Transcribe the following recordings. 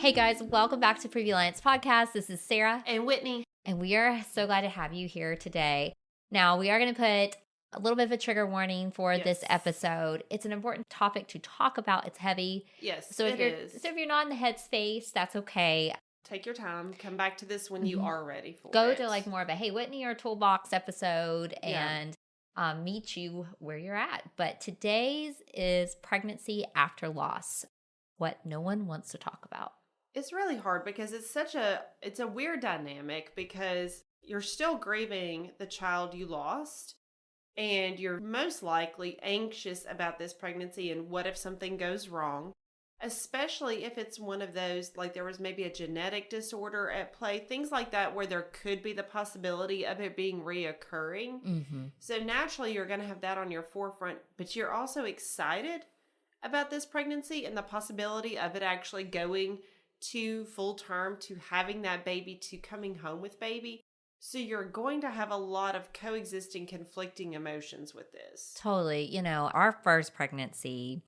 Hey guys, welcome back to Previa podcast. This is Sarah and Whitney. and we are so glad to have you here today. Now, we are going to put a little bit of a trigger warning for this episode. It's an important topic to talk about. It's heavy. Yes, so if you're not in the headspace, that's okay. Take your time. Come back to this when you are ready for Go it. to like more of a Hey Whitney or Toolbox episode and meet you where you're at. But today's is pregnancy after loss, what no one wants to talk about. It's really hard because it's a weird dynamic because you're still grieving the child you lost and you're most likely anxious about this pregnancy and what if something goes wrong, especially if it's one of those, like there was maybe a genetic disorder at play, things like that where there could be the possibility of it being reoccurring. Mm-hmm. So naturally you're going to have that on your forefront, but you're also excited about this pregnancy and the possibility of it actually going to full term, to having that baby, to coming home with baby. So you're going to have a lot of coexisting, conflicting emotions with this. Totally. You know, our first pregnancy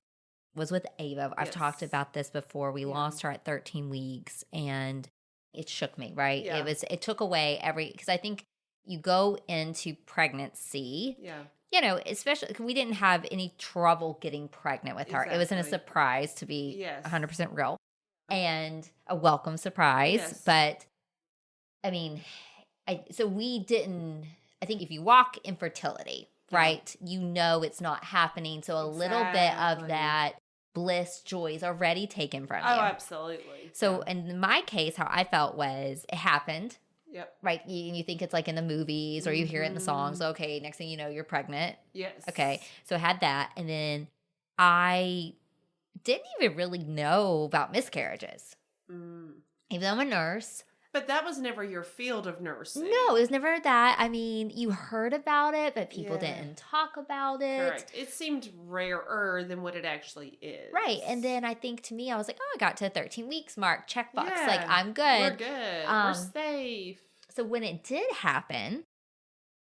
was with Ava. I've talked about this before. We lost her at 13 weeks and it shook me, right? Yeah. It took away because I think you go into pregnancy. Yeah. You know, especially because we didn't have any trouble getting pregnant with her. Exactly. It wasn't a surprise, to be 100% real, and a welcome surprise. Yes. But I mean, so we didn't. I think if you walk infertility, right, you know it's not happening. So a little bit of that bliss, joy is already taken from you. Oh, absolutely. So in my case, how I felt was it happened. Yep. Right. You think it's like in the movies or you hear it in the songs. Okay. Next thing you know, you're pregnant. Yes. Okay. So I had that. And then I didn't even really know about miscarriages. Even though I'm a nurse. But that was never your field of nursing. No, it was never that. I mean, you heard about it, but people didn't talk about it. Correct. It seemed rarer than what it actually is. Right. And then I think to me, I was like, I got to 13 weeks mark, checkbox. Yeah, like, I'm good. We're good. We're safe. So when it did happen,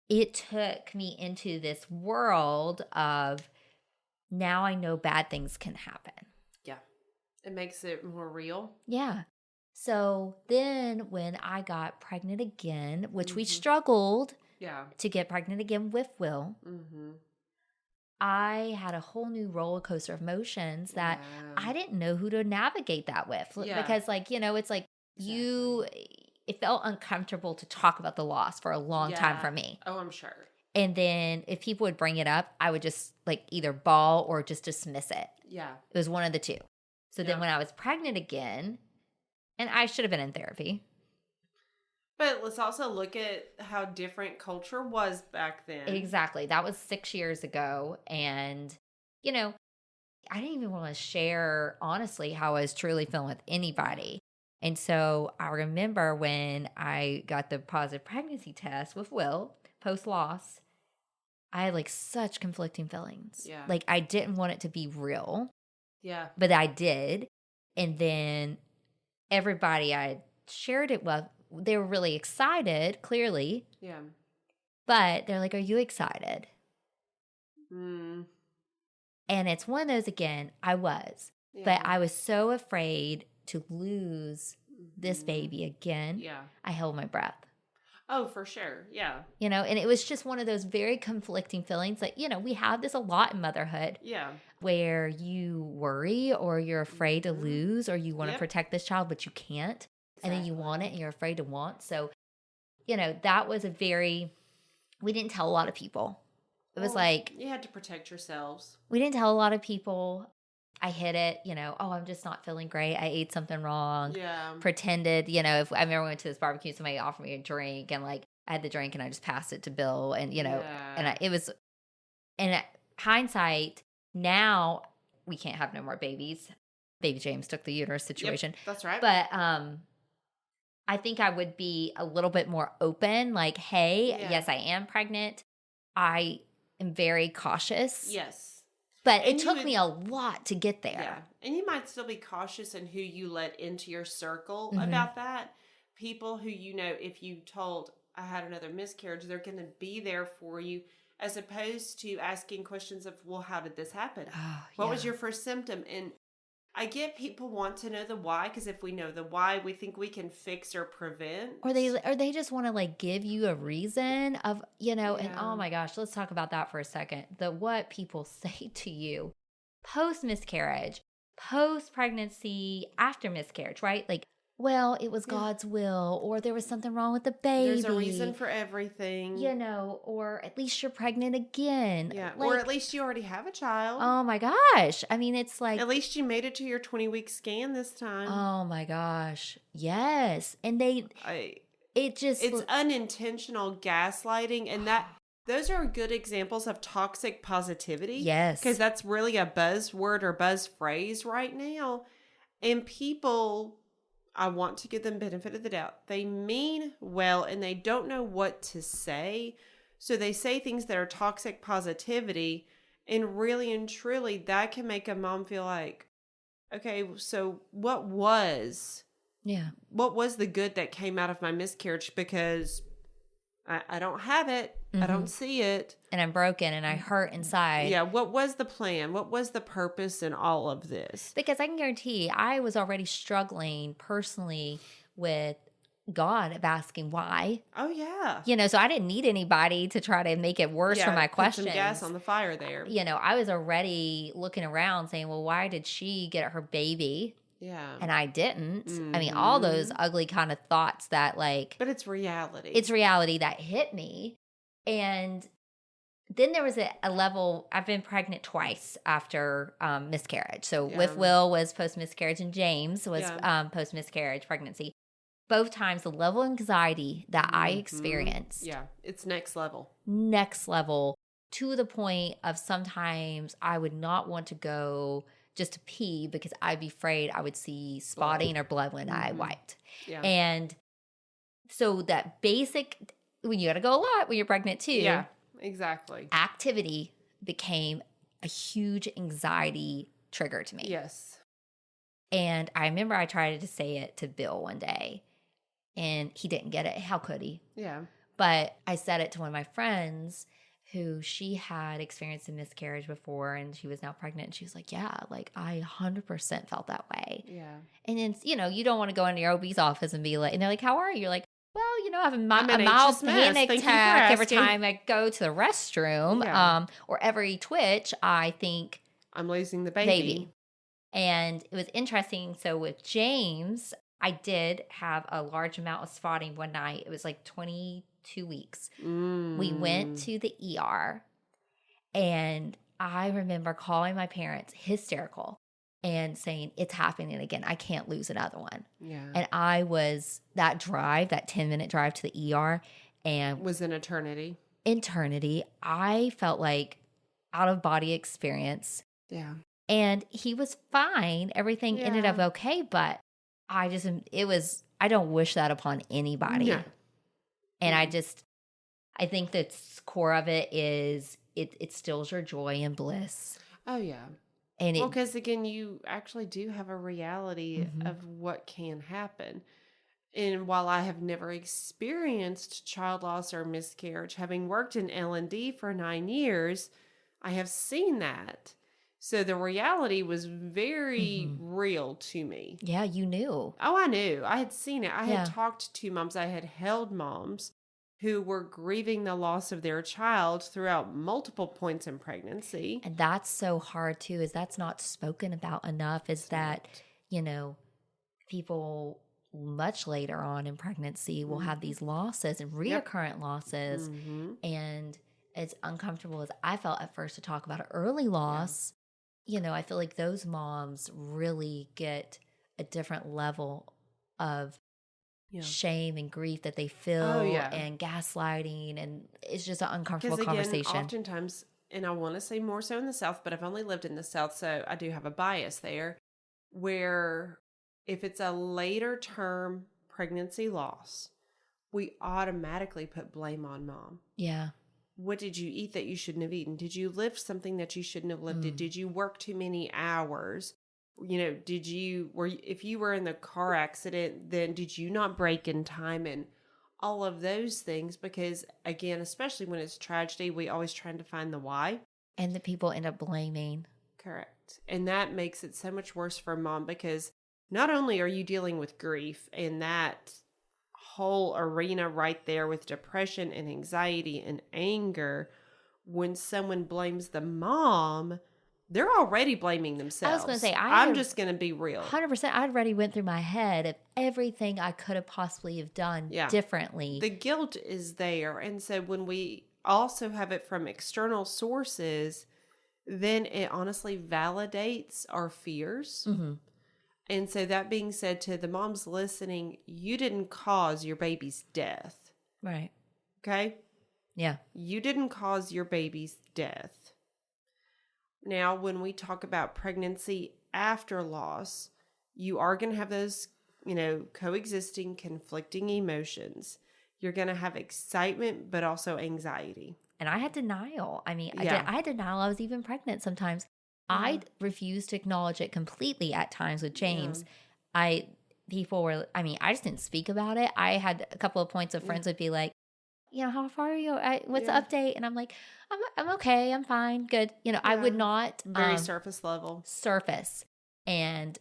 it took me into this world of now I know bad things can happen. Yeah. It makes it more real. Yeah. So then when I got pregnant again, which we struggled to get pregnant again with Will, I had a whole new roller coaster of emotions that I didn't know who to navigate that with. Because like, you know, it's like it felt uncomfortable to talk about the loss for a long time for me. Oh, I'm sure. And then if people would bring it up, I would just like either bawl or just dismiss it. Yeah. It was one of the two. So then when I was pregnant again, and I should have been in therapy. But let's also look at how different culture was back then. Exactly. That was 6 years ago. And, you know, I didn't even want to share, honestly, how I was truly feeling with anybody. And so I remember when I got the positive pregnancy test with Will, post-loss, I had like such conflicting feelings. Yeah. Like I didn't want it to be real. Yeah. But I did. And then everybody I shared it with, they were really excited, clearly. Yeah. But they're like, are you excited? And it's one of those, again, I was. Yeah. But I was so afraid to lose this baby again. Yeah. I held my breath. Oh, for sure. Yeah. You know, and it was just one of those very conflicting feelings. Like, you know, we have this a lot in motherhood. Yeah. Where you worry or you're afraid to lose or you want to protect this child, but you can't. Exactly. And then you want it and you're afraid to want. So, you know, that was we didn't tell a lot of people. It was like. You had to protect yourselves. We didn't tell a lot of people. I hid it, you know, I'm just not feeling great. I ate something wrong. Yeah. Pretended, you know, if I remember went to this barbecue, somebody offered me a drink and like I had the drink and I just passed it to Bill and, you know, and it was, in hindsight, now we can't have no more babies. Baby James took the uterus situation. Yep, that's right. But I think I would be a little bit more open, like, hey, yes, I am pregnant. I am very cautious. Yes. But it took me a lot to get there. Yeah. And you might still be cautious in who you let into your circle about that. People who, you know, if you told, I had another miscarriage, they're going to be there for you, as opposed to asking questions of, well, how did this happen? What was your first symptom? And I get people want to know the why, because if we know the why, we think we can fix or prevent. Or they just want to like give you a reason of, and Yeah. oh my gosh, let's talk about that for a second. What people say to you post miscarriage, post pregnancy, after miscarriage, right? Like, well, it was Yeah. God's will, or there was something wrong with the baby. There's a reason for everything. Or at least you're pregnant again. Yeah. Like, or at least you already have a child. oh my gosh. I mean, it's like, At least you made it to your 20-week scan this time. oh my gosh. Yes. And it's unintentional gaslighting, and those are good examples of toxic positivity. Yes. Because that's really a buzzword or buzz phrase right now. And people, I want to give them benefit of the doubt. They mean well and they don't know what to say. So they say things that are toxic positivity, and really and truly that can make a mom feel like, okay, so what was the good that came out of my miscarriage? Because I don't have it. Mm-hmm. I don't see it. And I'm broken and I hurt inside. Yeah. What was the plan? What was the purpose in all of this? Because I can guarantee I was already struggling personally with God of asking why. Oh, yeah. So I didn't need anybody to try to make it worse for my questions. Put some gas on the fire there. I was already looking around saying, well, why did she get her baby? Yeah. And I didn't. Mm-hmm. I mean, all those ugly kind of thoughts that But it's reality. It's reality that hit me. And then there was a level, I've been pregnant twice after miscarriage. So with Will was post-miscarriage and James was post-miscarriage pregnancy. Both times the level of anxiety that I experienced. Yeah, it's next level. Next level, to the point of sometimes I would not want to go just to pee because I'd be afraid I would see spotting or blood when I wiped. Yeah. And so that basic, when you got to go a lot when you're pregnant too. Yeah, exactly. Activity became a huge anxiety trigger to me. Yes. And I remember I tried to say it to Bill one day and he didn't get it. How could he? Yeah. But I said it to one of my friends who she had experienced a miscarriage before and she was now pregnant. And she was like, yeah, like I 100% felt that way. Yeah. And then, you don't want to go into your OB's office and be like, and they're like, how are you? You're like, well, I have a mild panic attack every time I go to the restroom. Yeah. Or every twitch, I think I'm losing the baby. And it was interesting. So with James, I did have a large amount of spotting one night. It was like 22 weeks. We went to the ER and I remember calling my parents hysterical and saying, it's happening again. I can't lose another one. Yeah. And I was, that 10-minute drive to the ER and was an eternity. I felt like out of body experience. Yeah. And he was fine. Everything ended up okay, but I don't wish that upon anybody. Yeah. And I think the core of it is it stills your joy and bliss. Oh, yeah. And because again, you actually do have a reality of what can happen. And while I have never experienced child loss or miscarriage, having worked in L&D for 9 years, I have seen that. So the reality was very real to me. Yeah, you knew. Oh, I knew. I had seen it. I had talked to moms. I had held moms who were grieving the loss of their child throughout multiple points in pregnancy. And that's so hard too, is that's not spoken about enough, is that, people much later on in pregnancy will have these losses and reoccurrent losses. And as uncomfortable as I felt at first to talk about an early loss, I feel like those moms really get a different level of shame and grief that they feel and gaslighting, and it's just an uncomfortable conversation. Oftentimes, and I want to say more so in the South, but I've only lived in the South, so I do have a bias there, where if it's a later term pregnancy loss, we automatically put blame on mom. Yeah. What did you eat that you shouldn't have eaten? Did you lift something that you shouldn't have lifted? Did you work too many hours? If you were in the car accident, then did you not break in time? And all of those things, because again, especially when it's tragedy, we always trying to find the why. And the people end up blaming. Correct. And that makes it so much worse for mom because not only are you dealing with grief and that whole arena right there with depression and anxiety and anger, when someone blames the mom, they're already blaming themselves. I was going to say, I'm just going to be real. 100%. I already went through my head of everything I could have possibly have done differently. The guilt is there. And so when we also have it from external sources, then it honestly validates our fears. Mm-hmm. And so that being said, to the moms listening, you didn't cause your baby's death. Right. Okay? Yeah. You didn't cause your baby's death. Now, when we talk about pregnancy after loss, you are going to have those, coexisting, conflicting emotions. You're going to have excitement, but also anxiety. And I had denial. I mean, I had denial I was even pregnant sometimes. Yeah. I refused to acknowledge it completely at times with James. Yeah. I just didn't speak about it. I had a couple of points of friends would be like, how far are you? What's the update? And I'm like, I'm okay. I'm fine. Good. I would not. Very surface level. And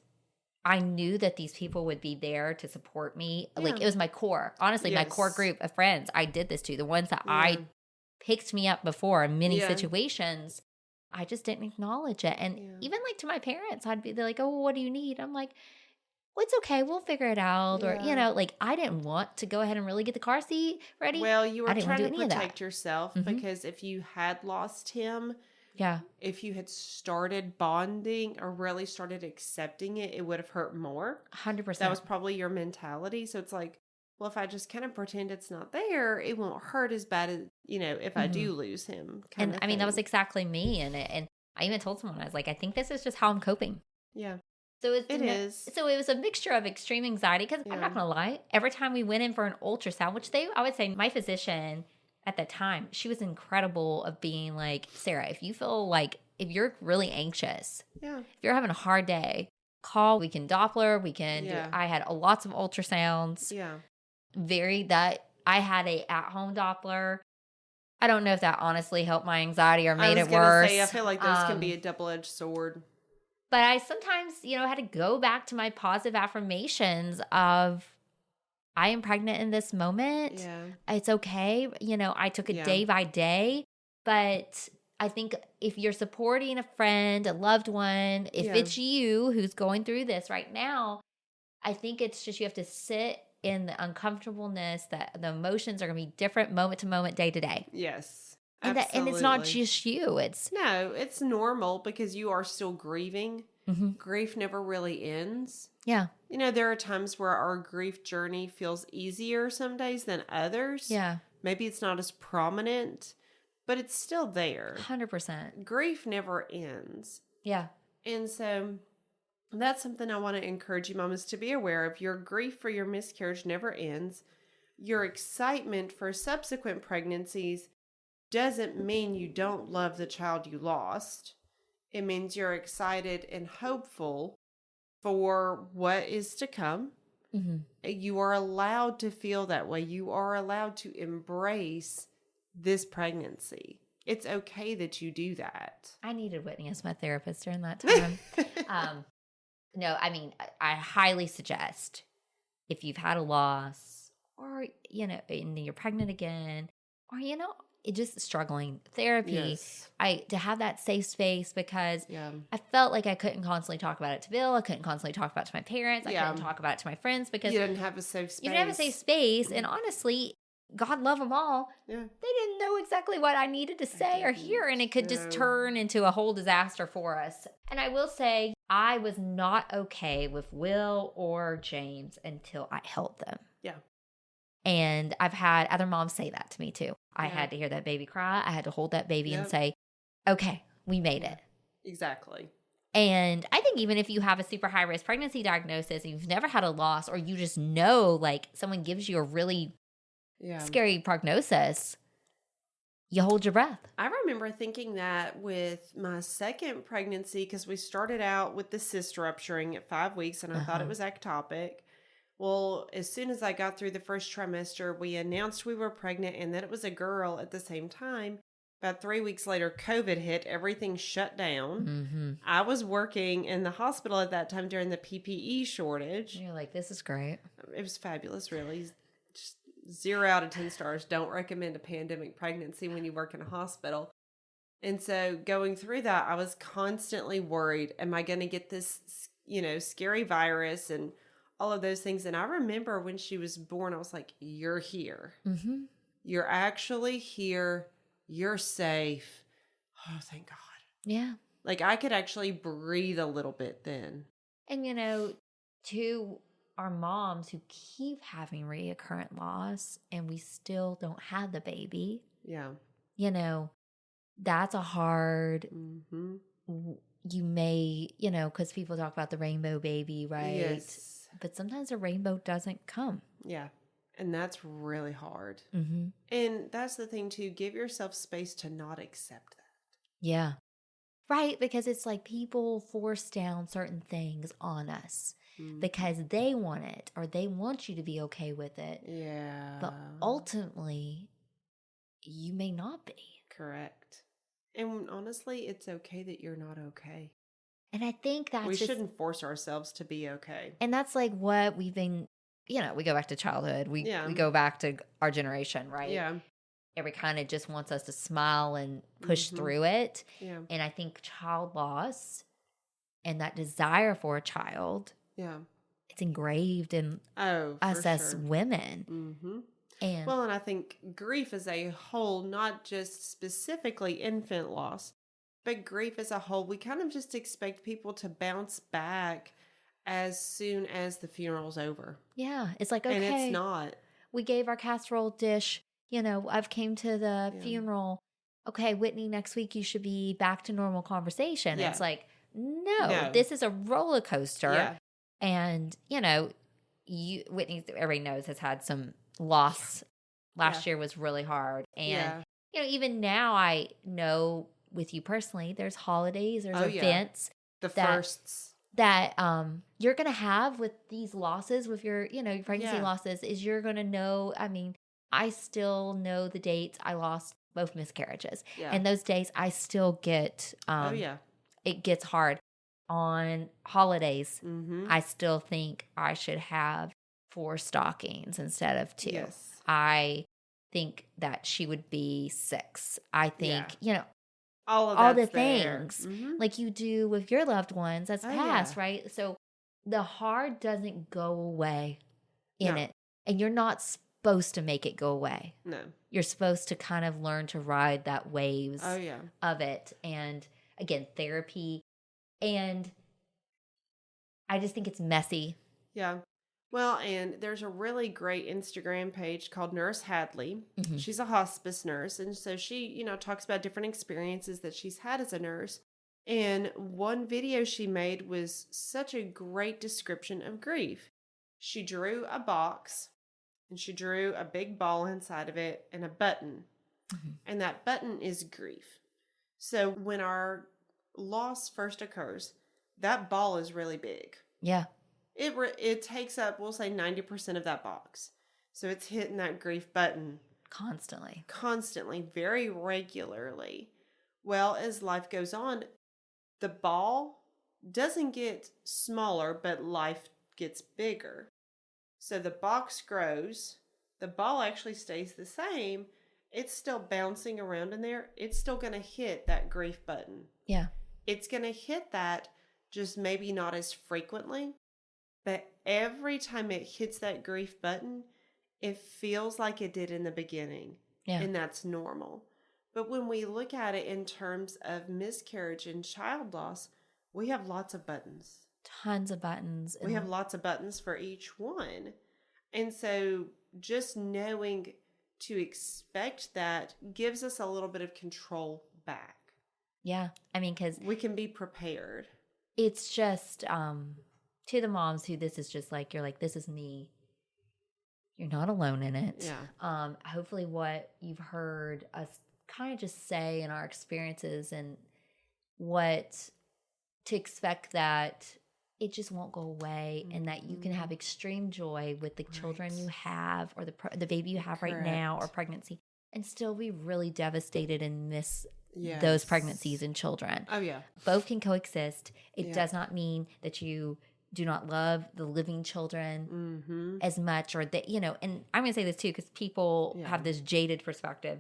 I knew that these people would be there to support me. Yeah. Like it was my core, honestly, my core group of friends I did this to, the ones that I picked me up before in many situations. I just didn't acknowledge it. And even like to my parents, they're like, oh, well, what do you need? I'm like, well, it's okay. We'll figure it out. Or, I didn't want to go ahead and really get the car seat ready. Well, you were trying to protect yourself because if you had lost him, if you had started bonding or really started accepting it, it would have hurt more. 100%. That was probably your mentality. So it's like, well, if I just kind of pretend it's not there, it won't hurt as bad as, if I do lose him. And I mean, that was exactly me. And I even told someone, I was like, I think this is just how I'm coping. Yeah. So it is. So it was a mixture of extreme anxiety because I'm not going to lie. Every time we went in for an ultrasound, which I would say my physician at the time, she was incredible of being like, Sarah, if you feel like, if you're really anxious, if you're having a hard day, call, we can Doppler, we can do, I had lots of ultrasounds. Yeah. I had a at-home Doppler. I don't know if that honestly helped my anxiety or made it worse. I was going to say, I feel like those can be a double-edged sword. But I sometimes, had to go back to my positive affirmations of, I am pregnant in this moment. Yeah. It's okay. I took it day by day. But I think if you're supporting a friend, a loved one, if it's you who's going through this right now, I think it's just you have to sit in the uncomfortableness that the emotions are going to be different moment to moment, day to day. Yes. And it's not just you. No, it's normal because you are still grieving. Mm-hmm. Grief never really ends. Yeah. There are times where our grief journey feels easier some days than others. Yeah. Maybe it's not as prominent, but it's still there. 100%. Grief never ends. Yeah. And so that's something I want to encourage you, mamas, to be aware of. Your grief for your miscarriage never ends. Your excitement for subsequent pregnancies doesn't mean you don't love the child you lost. It means you're excited and hopeful for what is to come. Mm-hmm. You are allowed to feel that way. You are allowed to embrace this pregnancy. It's okay that you do that. I needed Whitney as my therapist during that time. No, I mean, I highly suggest if you've had a loss or, and you're pregnant again or, just struggling therapy, to have that safe space because I felt like I couldn't constantly talk about it to Bill. I couldn't constantly talk about it to my parents. I couldn't talk about it to my friends because you didn't have a safe space. You didn't have a safe space. And honestly, God love them all. Yeah. They didn't know exactly what I needed to say or hear. And it could just turn into a whole disaster for us. And I will say, I was not okay with Will or James until I held them. Yeah. And I've had other moms say that to me too. I had to hear that baby cry. I had to hold that baby and say, okay, we made it. Exactly. And I think even if you have a super high risk pregnancy diagnosis and you've never had a loss or you just know like someone gives you a really scary prognosis, you hold your breath. I remember thinking that with my second pregnancy because we started out with the cyst rupturing at 5 weeks and I thought it was ectopic. Well, as soon as I got through the first trimester, we announced we were pregnant and that it was a girl at the same time. About 3 weeks later, COVID hit. Everything shut down. Mm-hmm. I was working in the hospital at that time during the PPE shortage. You're like, this is great. It was fabulous, really. Just 0 out of 10 stars. Don't recommend a pandemic pregnancy when you work in a hospital. And so going through that, I was constantly worried, am I going to get this, scary virus and all of those things? And I remember when she was born, I was like, you're here. Mm-hmm. You're actually here. You're safe. Oh, thank God. Yeah. Like I could actually breathe a little bit then. And, to our moms who keep having reoccurrent loss and we still don't have the baby, Yeah. That's a hard, Mm-hmm. you may, because people talk about the rainbow baby, right? Yes. But sometimes a rainbow doesn't come. Yeah. And that's really hard. Mm-hmm. And that's the thing too. Give yourself space to not accept that. Yeah. Right. Because it's like people force down certain things on us because they want it or they want you to be okay with it. Yeah. But ultimately, you may not be. Correct. And honestly, it's okay that you're not okay. And I think that's we shouldn't force ourselves to be okay. And that's like what we've been, we go back to childhood. We go back to our generation, right? Yeah. Every kind of just wants us to smile and push through it. Yeah. And I think child loss and that desire for a child, it's engraved in us as women. Mm-hmm. And well, and I think grief as a whole, not just specifically infant loss, but grief as a whole, we kind of just expect people to bounce back as soon as the funeral's over. Yeah. It's like, okay. And it's not. We gave our casserole dish. I've came to the funeral. Okay, Whitney, next week you should be back to normal conversation. Yeah. It's like, no, this is a roller coaster. Yeah. And, Whitney, everybody knows, has had some loss. Last year was really hard. And, even now I know with you personally, there's holidays, there's events. The firsts. That you're going to have with these losses, with your, your pregnancy losses, is you're going to know, I still know the dates I lost both miscarriages. Yeah. And those days I still get, it gets hard. On holidays, I still think I should have 4 stockings instead of 2. Yes. I think that she would be 6. I think, all the things like you do with your loved ones that's past, right? So the hard doesn't go away in it. And you're not supposed to make it go away. No. You're supposed to kind of learn to ride that waves of it. And again, therapy. And I just think it's messy. Yeah. Well, and there's a really great Instagram page called Nurse Hadley. Mm-hmm. She's a hospice nurse. And so she, talks about different experiences that she's had as a nurse. And one video she made was such a great description of grief. She drew a box and she drew a big ball inside of it and a button. Mm-hmm. And that button is grief. So when our loss first occurs, that ball is really big. Yeah. It takes up, we'll say, 90% of that box. So it's hitting that grief button. Constantly, very regularly. Well, as life goes on, the ball doesn't get smaller, but life gets bigger. So the box grows. The ball actually stays the same. It's still bouncing around in there. It's still going to hit that grief button. Yeah. It's going to hit that, just maybe not as frequently. But every time it hits that grief button, it feels like it did in the beginning. Yeah. And that's normal. But when we look at it in terms of miscarriage and child loss, we have lots of buttons. Tons of buttons. We have lots of buttons for each one. And so just knowing to expect that gives us a little bit of control back. Yeah. Because we can be prepared. It's just, to the moms who this is just like, you're like, this is me. You're not alone in it. Yeah. Hopefully what you've heard us kind of just say in our experiences and what to expect, that it just won't go away, and that you can have extreme joy with the children you have, or the baby you have right now, or pregnancy. and still be really devastated and miss Yes. those pregnancies in children. Oh, yeah. Both can coexist. It Yeah. does not mean that you do not love the living children as much, or that, and I'm going to say this too, because people have this jaded perspective.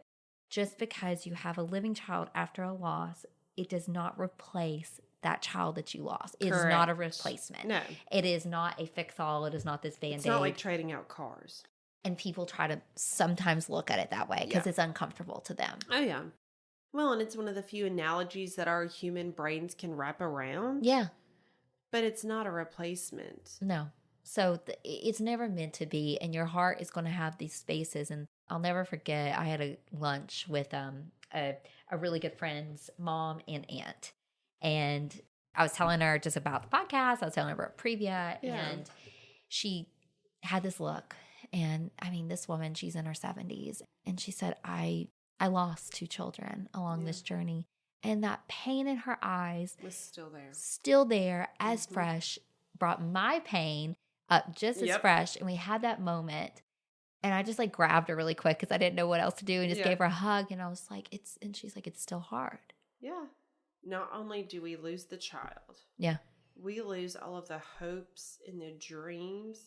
Just because you have a living child after a loss, it does not replace that child that you lost. It is not a replacement. No. It is not a fix-all. It is not this Band-Aid. It's not like trading out cars. And people try to sometimes look at it that way because it's uncomfortable to them. Oh, yeah. Well, and it's one of the few analogies that our human brains can wrap around. Yeah. But it's not a replacement. No. So it's never meant to be, and your heart is going to have these spaces. And I'll never forget, I had a lunch with a really good friend's mom and aunt. And I was telling her just about the podcast. I was telling her about Previa. Yeah. And she had this look. And I mean, this woman, she's in her 70s. And she said, I lost 2 children along this journey. And that pain in her eyes was still there, as fresh, brought my pain up just as fresh. And we had that moment. And I just like grabbed her really quick because I didn't know what else to do, and just gave her a hug. And I was like, and she's like, it's still hard. Yeah. Not only do we lose the child. Yeah. We lose all of the hopes and the dreams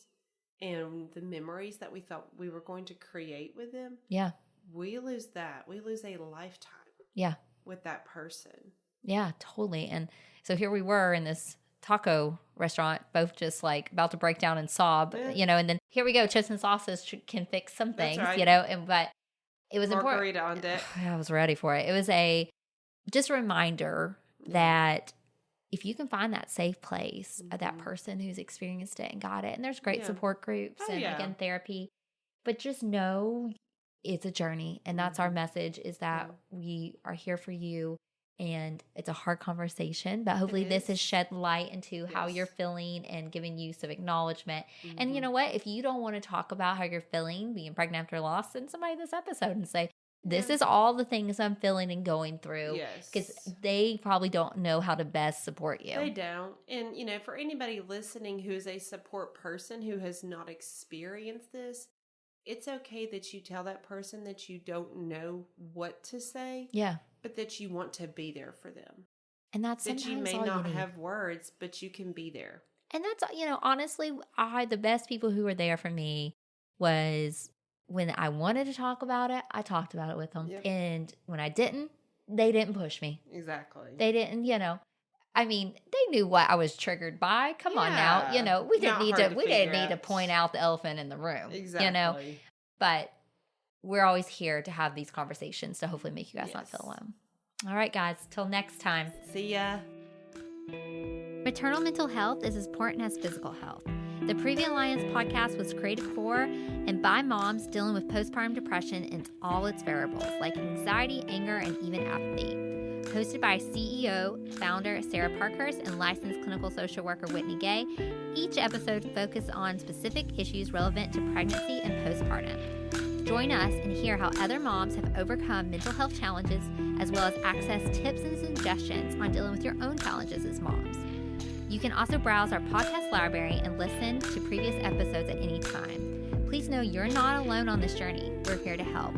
and the memories that we thought we were going to create with them. Yeah. We lose that. We lose a lifetime. Yeah. With that person. Yeah, totally. And so here we were in this taco restaurant, both just like about to break down and sob, and then here we go. Chips and sauces can fix some things, right. but it was Margarita on deck. I was ready for it. It was just a reminder that if you can find that safe place, that person who's experienced it and got it, and there's great support groups and again, therapy, but just know it's a journey. And that's our message, is that we are here for you. And it's a hard conversation, but hopefully this has shed light into how you're feeling and giving you some acknowledgement. And you know what? If you don't want to talk about how you're feeling being pregnant after loss, send somebody this episode and say, this is all the things I'm feeling and going through. Yes. Because they probably don't know how to best support you. They don't. And, for anybody listening who is a support person who has not experienced this, it's okay that you tell that person that you don't know what to say. Yeah. But that you want to be there for them. And that's that you may not have words, but you can be there. And that's, honestly, the best people who were there for me was when I wanted to talk about it, I talked about it with them. Yep. And when I didn't, they didn't push me. Exactly. They didn't, I mean, they knew what I was triggered by. Come on now. We didn't need to point out the elephant in the room. Exactly. But we're always here to have these conversations to hopefully make you guys not feel alone. All right, guys. Till next time. See ya. Maternal mental health is as important as physical health. The Previa Alliance podcast was created for and by moms dealing with postpartum depression and all its variables, like anxiety, anger, and even apathy. Hosted by CEO, founder Sarah Parkhurst, and licensed clinical social worker Whitney Gay, each episode focuses on specific issues relevant to pregnancy and postpartum. Join us and hear how other moms have overcome mental health challenges, as well as access tips and suggestions on dealing with your own challenges as moms. You can also browse our podcast library and listen to previous episodes at any time. Please know you're not alone on this journey. We're here to help.